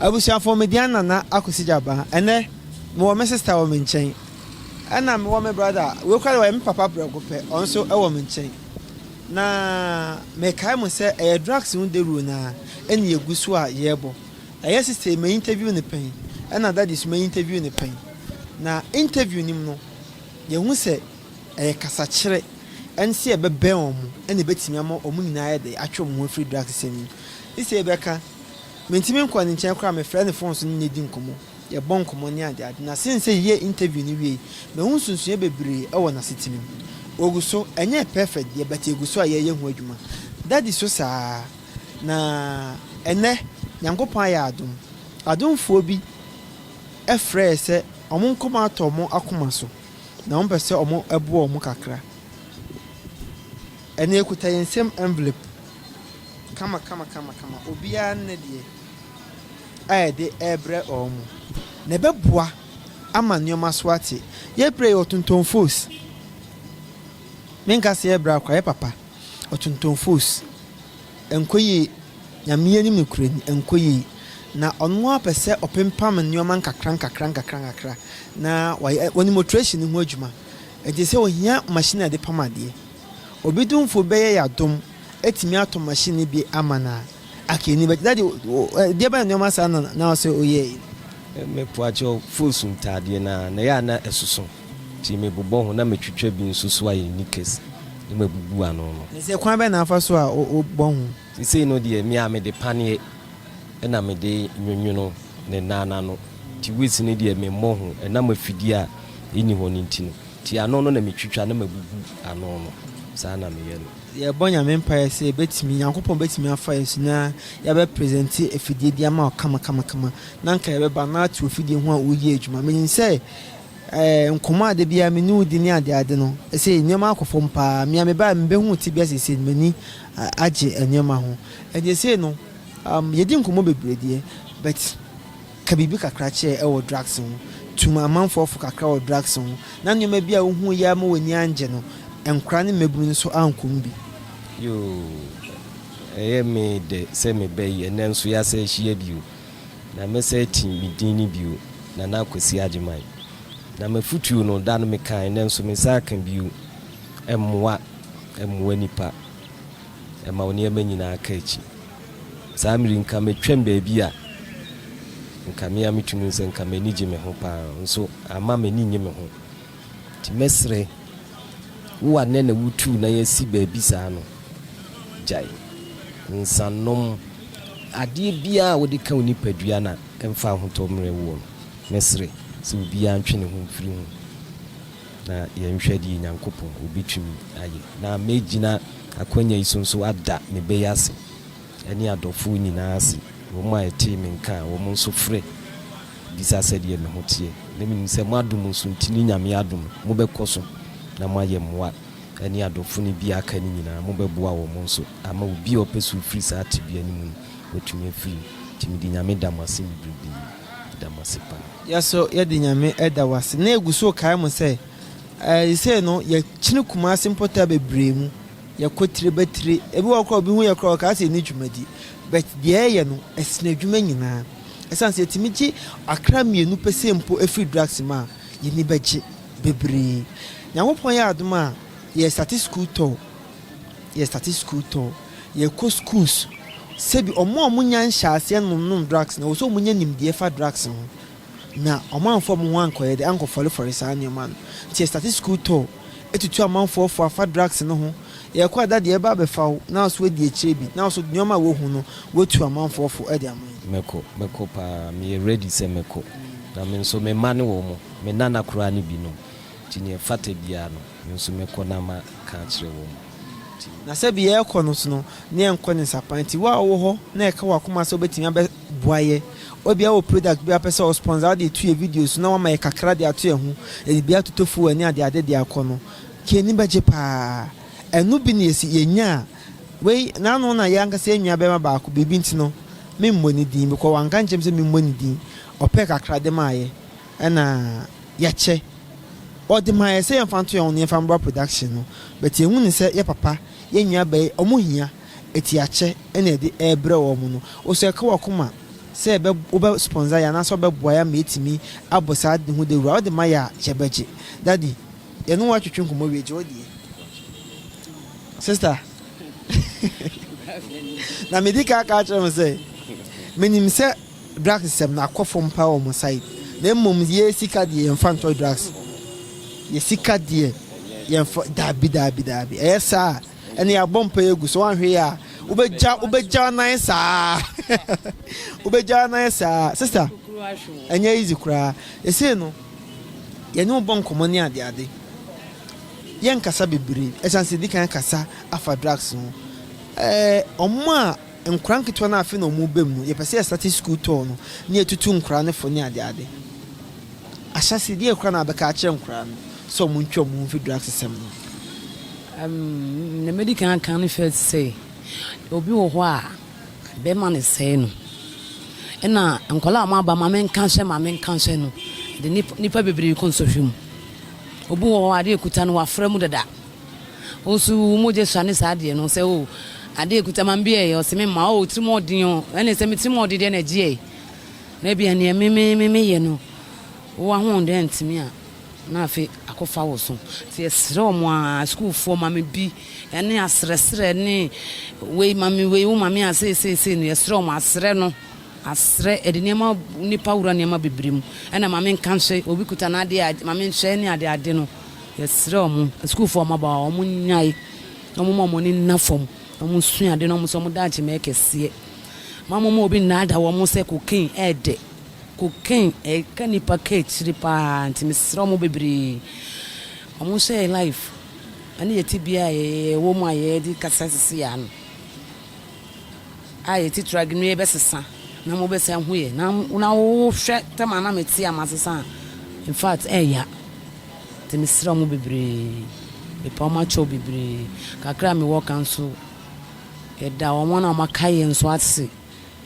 abusuafo mediana na akusijaba ene mo me sister wo menchen ana me wo me brother we kwale wa me papa brego pe onso e wo menchen na me kai mo se e drugs un de ru na ene yegusu a yebo e sister me interview ne pen ana that is me interview ne pen na interview nim no ye hu se e kasa kire ense e bebe omu ene betimi ama omu nyina ye de atwe mo free drugs semi ise beka mentimi nkwa ne nchen kra me friend phone so ne di nkomo ye bon komo ni ade ade na sense ye interview ni wie me hu sunsun ye bebre e wo na sitimi oguso enye perfect ye beti oguso a ye hu adwuma that is so sa na ene nyankopon ya adumfo bi e frɛ se omo nkoma atomo akoma so na on pese omo ebo omo kakra ene ekuta yensem envelope kama obia ne de de ebre omo ne beboa ama nneoma so ate ye pray otunton force menka se ebra kwa ye papa otunton force enkoyi nyame anim ne kurani enkoyi na ono apese opempam nneoma nkakra na woni motivation ho adwuma e se ohia machine de pamade obidumfo beye ya dom etimi ato machine bi amana akeni but that de ba nneoma sa na so oye me poacho fusun tade na ya na esusu ti me bobon ho na metwetwa bi nsusu aye nikes ni mebubu ano no ne se kwan be na afa so a obon ho ti sei no de mi a me de pane na me de nwunwuno ne nana no ti wisi ne de me mo ho na mafidi a eni ho ni ntino ti ano no na metwetwa na mabubu ano no sa na me ye no ye bonya me empire say betimi yankopon betimi afa yesu na ya be present efidie dia ma kama na nka ye be ba na tu efidie ho a oyi adwuma me say nkoma de bia me nu di ni ade no say nyoma akofo mpa me ba me be hu ti bia sese mani age anyoma ho e de say no ye di nkomo bebredie but kabibi kakra che e wo drugs ho tuma amanfo kakra wo drugs ho na nyoma bia wo hu ya ma wani anje no enkra ne mebunu so ankombi yo me de se me be ye nanso ya se hie biu na me se ti mi dini biu na akwesi agimai na mafutu no da no me kan nanso me sa kan biu emwa nipa ma woni amanyina aka echi sa miri nka metwem ba bia nka me ametunu se nka me nije me ho pa nso ama me ninye me ho ti mesre wa nene wutu na yesi ba bi sa no jai nsanom ade bia wo de ka onipadua na emfa ho to mre wo mesre se bia ntwene ho firi ho na yenhwedi nyankopon obitumi aye na megina akonya isonso ada me beyase ani adofo nyina ase wo ma eti me nka wo mo nso frɛ bisa sɛ de me hotie ne mi sɛ mo adom nso ntini nyame adom mo bɛkɔ na maye mwa ani adofo ni bia aka ni nyina mo bɛboa wo mo nso ama obi opesu free sa atibia ni mu otumi free timi di nyame damase bibi damase pa yaso ye di nyame edawase na eguso kai mo sɛ say no ye chine kuma simpota bebre mu ye kotire betire ebi wo kɔ obi hu ye kɔ ka sɛ ni dwumadi but de ye no esina dwuma nyina esanse timi gi akra mienu pese mpo efri drugs ma ye ni begye bebre nyankopon ya adoma ye statistical to ye ko schools sebi omo nya nhyaase nom drugs na so munya nimde fa drugs ho na omanfo mo ankoye de ankofole for sa nyoma tie statistical to etutu amanfo for fa drugs no ho ye kwa da de ba be fa na so di echebi na so nyoma wo hu no wotu amanfo for e de amon meko pa me ready se meko na me so me mane wo mo me nana kura ni bi no tinye fata bia no nso meko na ma ka kire wo na se bia ekọ no so no ne enko ne sapanti wa wo ho na eka wa kuma so betimi abe boaye obia wo product bia pese o sponsor de tu videos na wa ma kakra de ato ehu e bia totofu ani ade de akọ no ke ni beje pa enu bi ne esi yenya we na no na yanga se enwa be ma ba ko bibi ntino memmoni din be ko wanka nchem se memmoni din opɛ kakra de maaye na yache odi maaye se yemfanto yon yemfambra production no but ehun ni se ye papa ye nwa bai omo hia eti yache na edi ebre wo mu no o se ka wakoma say be ube sponsor ya na so be boya metimi abosa de hu de wura de maya chebeje daddy ye no wa twetwe nkomo weje odie sister na medika ka chere say menim say drugs system na akofom pa o mo side na mum ye sika de infanto drugs ye sika de ye dabi esa ene ya bompa egu so anhwe ya ubeja na saa ubeja na saa sister enya easy kura ese no ye no bon komoni ade yen kasa bebiri esanse di kan kasa afa drugs no omma nkran kitwa na afi no mu bem no ye pese start school to no ne etutu nkran ne fo ne ade ahyase di ekra na abeka akye nkran so mu ntwa mu fi drugs system no the medical can first say obi wo ho a be man is say no na nkola ma ba ma men kan hye no de nipa bebiri konsohwem obi wo ade ekuta no wafra mu dada osu mo je sane sa de no say o ade ekuta man bi e o se me ma o trimo odin o ene se me trimo odin de na gie na bia ne me ye no wo ho de ntimi a na fe akofa wo so ti esre omo a school for mama bi ene asresre ne we mama we wo mama ase no esre omo asre no asre edinema nipa wura nema bibrim ena mama nkanhye obi kuta na ade mama nhye ne ade no esre omo school for mama ba omo nyai omo mama ni nafom omo sua ade no omo so mo dache me kese mama mo obi na ada wo mo se C0cain ede C0cain kanipa kechiri pa ntimi sro mo bebiri omo share life ani yeti bia wo mo aye di kasasisi ya no aye ti drag no e besesa na mo besa huye na wo hwe tema na meti amasesa in fact ya ntimi sro mo bebiri e pa ma cho bebiri kakra me wo kanso e da wo mo na makaye nso atse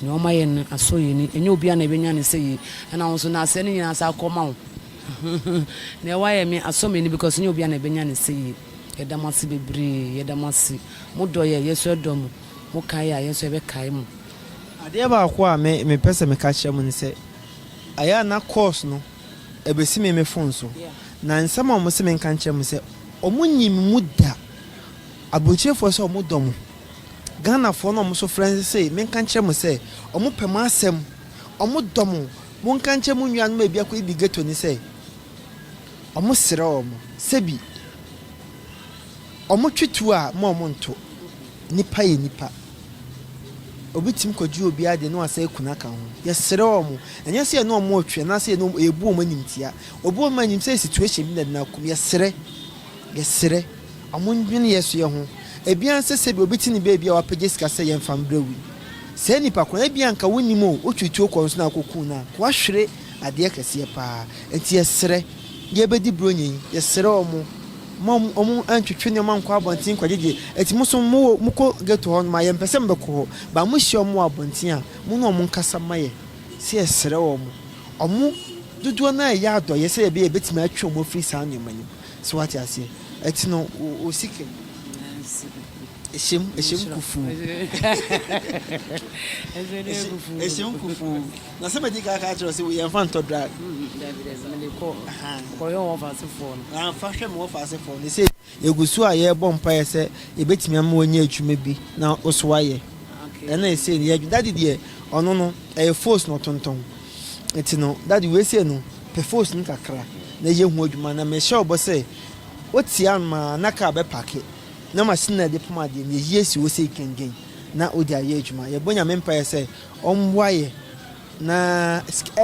ni o maye no asoye ni enye obi na ebenya ne sey na won so na ase ni nyina sa akoma wo na waye me asome ni because enye obi na ebenya ne sey yedamasi bebri yedamasi mudoye yeso edom mu kai a yeso ebe kai mu ade ba akwa me pese me ka kire mu ni sey aya na course no ebesi me phone so na nsama mo se me kan kire mu sey omunyim muda abuchefo so omudom Ghana for no so friends say men kan kire mo say omo pema asem omo dom mo kan kire mo nwa no ma bia ko ibi geto ni say omo sere omo sebi omo twitu a mo nto nipa ye nipa obitim koju obi ade no asa ekuna ka ho ye sere omo enye se no omo otwe na se no ebu omo nimtia obu omo nim say situation bi na kum ye sere omo ndwene yeso ye ho ebian se sebi obitini baby a wapege sika se ye mfam brewi se nipa ko ebian ka wonimo otwitwo ko nso na akoku na kwa hwere ade kese pa enti yesere ye bedi bronyin yesere omo omo antwitwe ne man kwa abontin kwagege eti muso muko geto hon ma ye mpese mbeko ba mu hye omo abontin a mu no omo nkasa maye se yesere omo dudu na ya do yese ye be betimi atwe omo free sa anyumani so what ya say eti no osike Eshim kufu. Eshim kufu. Na se medika ka tro se we enfant to drag. David me ko. Ko yo offer se phone. Ah fa hwe me offer se phone. Se egusu a ye bom pa ye se e betimi am wanya atwuma bi na oso aye. Okay. Na e se ye daddy de ono no e force no tonton. Eti no daddy we se no pe force ni kakra. Na ye hu adwuma na me sure bo se otia ma na ka be pake. Na machine na de pomade ne yesi wo sei kengen na odi aye adwuma ye bonya mempa ye say omwaye na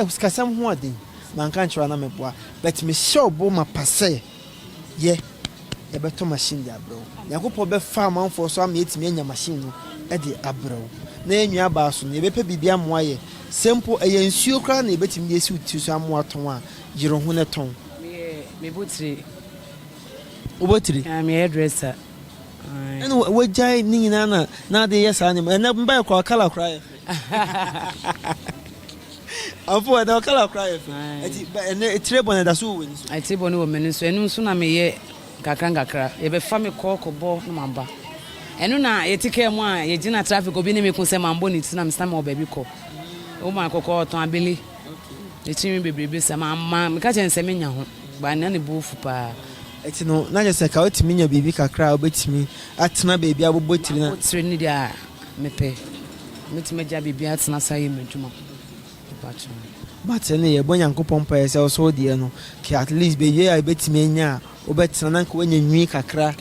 skasam ho adin man kan chwa na meboa but me sure bo ma passe ye beto machine de abro yakopo be fa manfo so am yetimi anya machine no e de abro na enua ba so ne be pe bibia moaye sempo eye nsuo kra na ebetimi yesi uti so amoa ton a jiro ho ne ton me botiri obotiri me hairdresser and what jai nina na de yes animal and never buy color cry. Afọ na color cry. And a trebon da so win. I table no men so enu so na me ye kakra ye be fa me kokobo no mamba. Enu na ye tike mu a ye gina traffic obi ne me kun se mambo ni tina me stand my baby ko. woman kokɔ ɔtɔn abele ɛkyimi bebrebe sɛ ma meka kyɛ nsɛ menya ho ba na ne bofu pa eti no na je se ka otimi nya bibi kakra obetimi atena beebi abobɔ tiri na tiri ni dia mepe metime ja bibi atena saye medwuma pacho but ne ye bonya nkopon pa yese so die no ke at least be ye obetimi nya obetena na nka wanya nwi kakra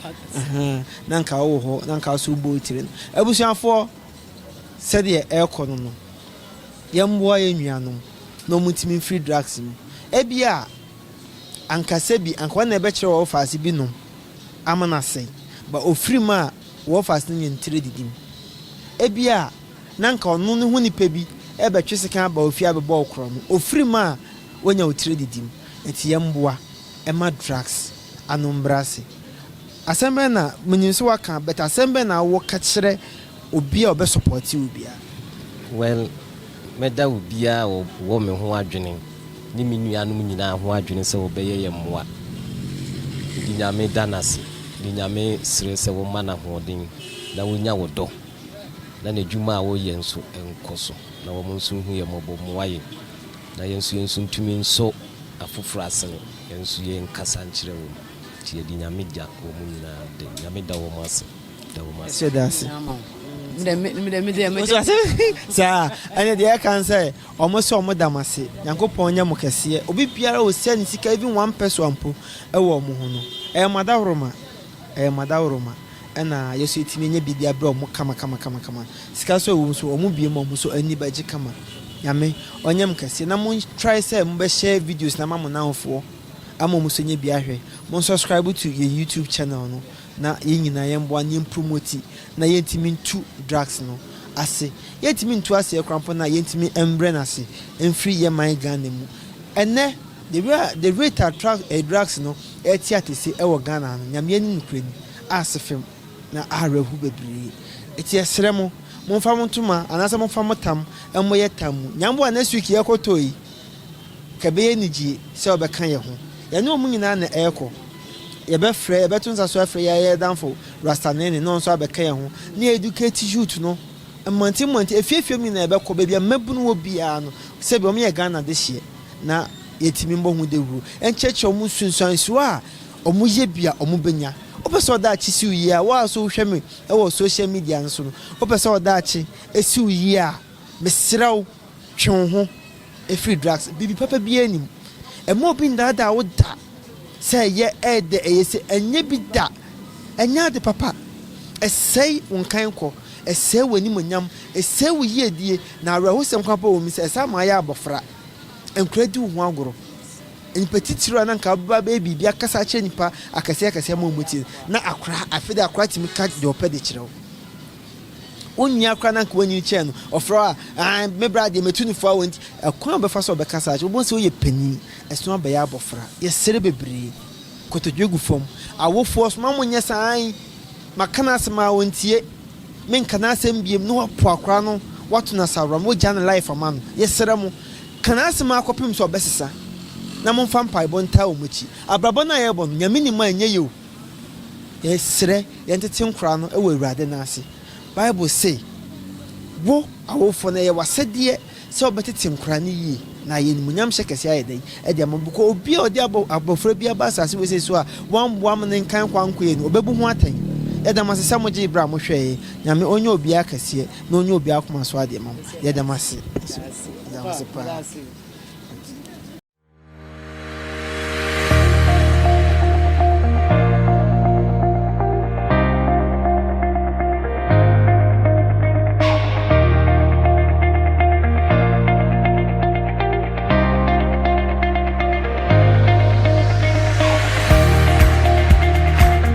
na nka wo ho na nka so bo tiri abusuafo sɛ de ɛkɔ no no yɛmboa yɛ nnuanom na omutimi free drugs mu ebia ankasa bi ankwa na ɛbɛkyerɛ wɔ faase bi nom amana sɛ ba ofiri ma wɔ faase no nyentire didim ebia na nka ɔno ne ho nipa bi ɛbɛtwe sika ba ofi abɛbɔ okoro mu ofiri ma wonya otire didim enti yɛmboa ɛma drugs anombrase asɛmbe na munyinso waka but asɛmbe na wo ka kyerɛ obi a obɛsupport obi a well meda obi a wo me ho adwene ni me nuanom nyinaa ho adwene sɛ wobɛyɛ yɛ mmoa di nyame danase di nyame sere sɛ wo mana hoɔden na wonya wo dɔ na ne dwuma a woyɛ nso ɛnkɔ so na wo nso hu yɛ mɔbɔ mmoa yɛ na yɛnso ntumi nso afoforo asene yɛnso yɛ nkasa nkyerɛ wo ti yɛ di nyame gya wo mu nyinaa de nyame da wo mu ase da wo mu ase sa ane de kan say almost omo damase yankopon nya mo kese obi biara o sia ni sika even one person ampo e wo mo ho no madawroma na yeso etimi nya bidia bra omo kama sika so wo so omo bie mo so ani baji kama nyame onyam kese na mo try say mo be share videos na mamo na hofo amo so nya bia hwe mo subscribe to your YouTube channel no na yenyina yemboa ne promote na yentimi ntu drugs no ase yentimi ntu ase ekrampo na yentimi embre na ase emfiri ye man Ghana mu ene the rate attract drugs no eti atese e wo Ghana no nyame ani nkrani asefem na arehu bebre eti esere mo momfa mo ntuma anase momfa mo tam emmo ye tam nyambo next week ye kotoi kabe ye niji se obeka ye ho ye ne omu nyina na eko yebe frɛ yebe so afrɛ ya danfo rastanene no so abeka ye ho na educate youth no monti efiefie mi na yebe kɔ bia mabunu wo bia no se bi o me Ghana de hye na yetimi mbɔ hu de wu encheche o mu sunsun so a o mu ye bia o mu benya o pese oda achi si uyi a wa so hwɛ me e wo social media nso no o pese oda achi esi uyi a mesraw twon ho e free drugs bibi papa bia nim e mo bi ndada wo da say ye ede eyese enye bi da enya de papa esei wonkan ko esei wani monyam esei wo yiedie na areho sem kwapa wo mi se esa ma ya abofra enkredi wo ho agoro enpetitiro na nka baba baby bia kasa che nipa akase ma omuti na akra afide akra timi ka de opede kirewo onyi akra na nka wani che no ofro a me brade metuni fo awonti akwa be fa so be kasa che obon se oye pani eso be ya abofra ye sere bebre kotodwegu fom awofo so ma monye san makana asema awontie men kana asem biem no po akra no watu na sawram wo jana life amano ye sere mo kana asema akopim so besesa na mo fam pai bonta o muchi abrabo na ye bon nyame ni ma enye yo ye sere ye ntete nkra no e wo awurade na ase Bible say wo awofo na ye wasede se obetete nkra ne yi na ye ni munyam hyekese ayedai e de mabuko obi a odi abofra bi abasase we say so a wamboa m ne nkan kwanko ye ni obebu ho atan e de masese moje ibra mo hwe nyame onye obi akase na onye obi akoma so ade mam ye de mase